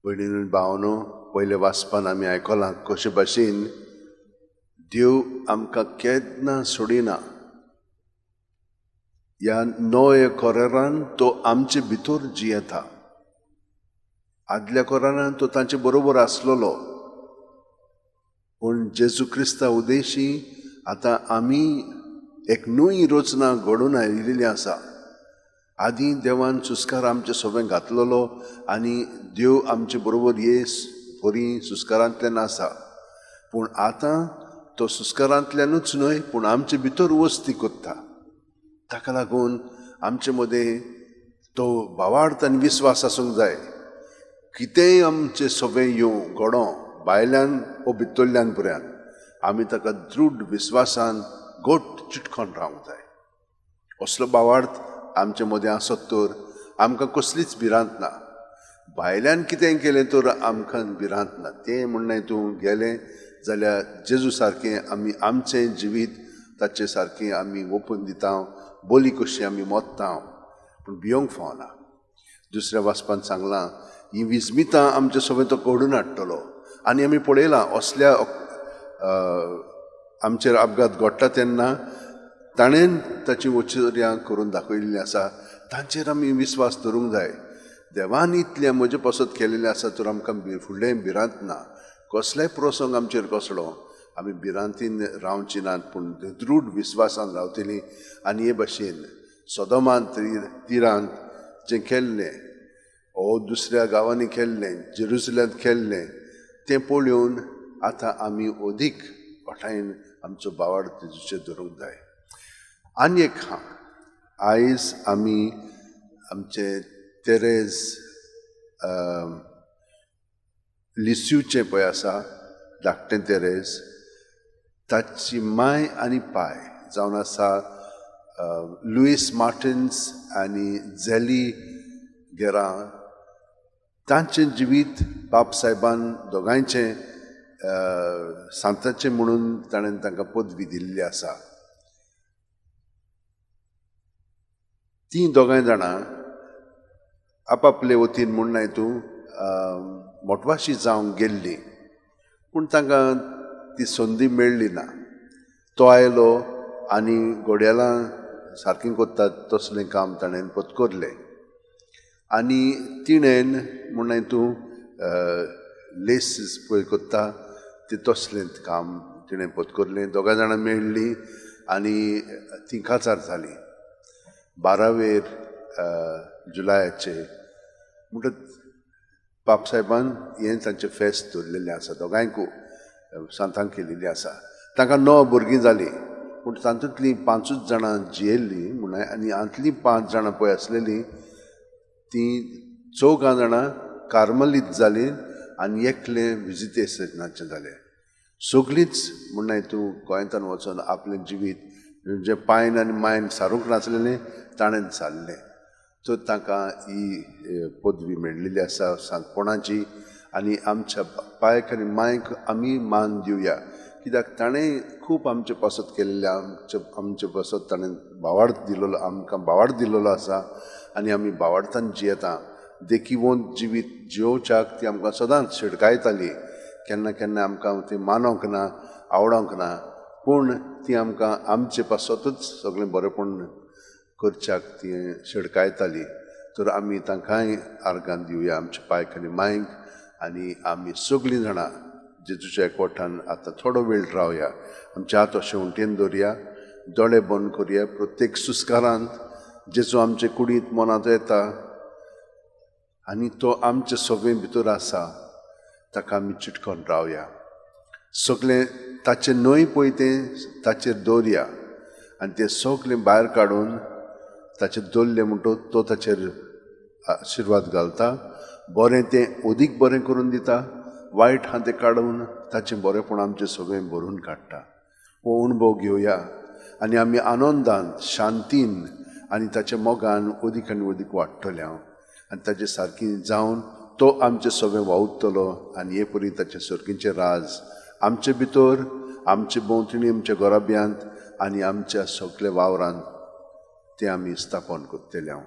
भयणीन भावनो पयले वाचपान आमी आयकलां कशे भाशेन देव आमकां केन्ना सोडिना. ह्या नव्या कोरारान तो आमचे भितर जियेता. आदल्या कोरारान तो तांचे बरोबर आसलोलो, पूण जेजू क्रिस्ता उदेशी आतां आमी एक नवी रचना घडून आयिल्ली आसा. आदी देवान सुस्कार आमचे सोबें घातलेलो आनी देव आमचे बरोबर बरी सुस्कारांतल्यान आसा. पूण आतां तो सुस्कारांतल्यानूच न्हय पूण आमचे भितर वस्ती करता. ताका लागून आमचे मदें तो भावार्थ आनी विस्वास आसूंक जाय. कितेंय आमचे सोबें येवं घडो भायल्यान वो भितरल्यान पर्यान आमी ताका दृढ विस्वासान घट चिटकोन रावंक जाय. असलो भावार्थ आमचे मदें आसत तर आमकां कसलीच भिरांत ना. भायल्यान कितें केलें तर आमकां भिरांत ना. तें म्हणणें तूं गेलें जाल्यार जेजू सारकें आमी आमचें जिवीत ताचे सारकें आमी ओपून दिता, बोली कशी आमी मोत्ता, पूण भियोंक फावना. दुसऱ्या वाचपान सांगलां ही विस्मितां आमचे सोबें तो घडून हाडटलो. आनी आमी पळयलां असल्या आमचेर अपघात घडटा तेन्ना ताणेन ताची वचर्यां करून दाखयिल्लीं आसा. तांचेर आमी विस्वास दवरूंक जाय. देवान इतलें म्हजे पसत केलेलें आसा तर आमकां फुडलें भिरांत ना. कसलेय प्रसंग आमचेर कसलो आमी भिरांतीन रावची नात, पूण दृढ विस्वासान रावतलीं. आनी हे भाशेन सदोमांत तिरांत जें केल्लें वो दुसऱ्या गांवांनी केल्लें, जेरुसलेमांत केल्लें तें पळोवन आतां आमी अदीक खोटायेन आमचो भावार्थ जेजूचेर धरूंक जाय. आनी एक आयज आमी आमचे तेरेज लिस्यूचे पळय आसा धाकटें तेरेज, ताची माय आनी पाय जावन आसा लुईस मार्टिन्स आनी झॅली गेरा. तांचें जिवीत बाब सायबान दोगांयचें सांताचें म्हणून ताणें तांकां पदवी दिल्ली आसा. तीं दोगांय जाणां आपापले वतीन म्हणून हितूं मोटवाशी जावंक गेल्लीं, पूण तांकां ती संदी मेळ्ळी ना. तो आयलो आनी घोड्यालां सारकें कोत्ता तसलें काम ताणें पत्करलें. आनी तिणेन म्हण हितूं लेसीस पळय कोत्ता तें तसलें काम तिणें पत्करलें. दोगांय जाणां मेळ्ळीं आनी तीं काजार जालीं 12 जुलायाचे. म्हणटच बाब सायबान हें तांचें फेस्त दवरलेलें आसा. दोगांयकू सांतांक केलेली आसा. तांकां 9 भुरगीं जालीं, पूण तातूंतलीं 5 जाणां जियेल्लीं म्हण. आनी आंतलीं 5 जाणां पळय आसलेलीं तीं 4 जाणां कार्मलीत जालीं आनी एकलें विजिटेशनाचें जालें. सगळींच म्हण हितूं गोंयांतान वचोन आपलें जिवीत जें पायन आनी मायन सारूंक नासलेलें ताणें सारलें. तर तांकां ही पदवी मेळिल्ली आसा सांतपणाची. आनी आमच्या पायक आनी मायक आमी मान दिवया, कित्याक ताणें खूब आमचे पसत केल्लें. आमचे पसत ताणें भावार्थ दिलोलो, आमकां भावार्थ दिलोलो आसा आनी आमी भावार्थान जियेता. देखीवंत जिवीत जियोवच्याक ती आमकां सदांच शिडकायताली. केन्ना केन्ना आमकां ती मानोंक ना, आवडोंक ना, पूण ती आमकां आमचे पासतूच सगळें बरेंपण करच्याक ती शिडकायताली. तर आमी तांकांय आर्गां दिवया, आमचे पायक आनी मायक. आनी आमी सगळीं जाणां जेजूच्या एकवटान आतां थोडो वेळ रावया. आमचे हात अशें उंटेन दवरया, दोळे बंद करया. प्रत्येक सुस्कारांत जेजू आमचे कुडींत मनांत येता आनी तो आमचे सोबे भितर आसा. ताका आमी चिटकोन रावया. सगळें ताचें नय पळय तें ताचेर दवरया आनी तें सगळें भायर काडून ताचेर दवरलें म्हणटो तो ताचेर आशिर्वाद घालता. बरें तें अदीक बरें करून दिता, वायट आहा तें काडून ताचें बरेंपण आमचें सगळें भरून काडटा. हो अणभव घेवया आनी आमी आनंदान, शांतीन आनी ताच्या मोगान अदीक आनी अदीक वाडटले हांव. आनी ताचे सारकी जावन तो आमचे सगळें वावुरतलो आनी हे परी ताचें सर्गीचें राज आमचे भितर, आमचे भोंवतणी, आमच्या घराब्यांत आनी आमच्या सगळ्या वावरांत तें आमी स्थापन करतले हांव.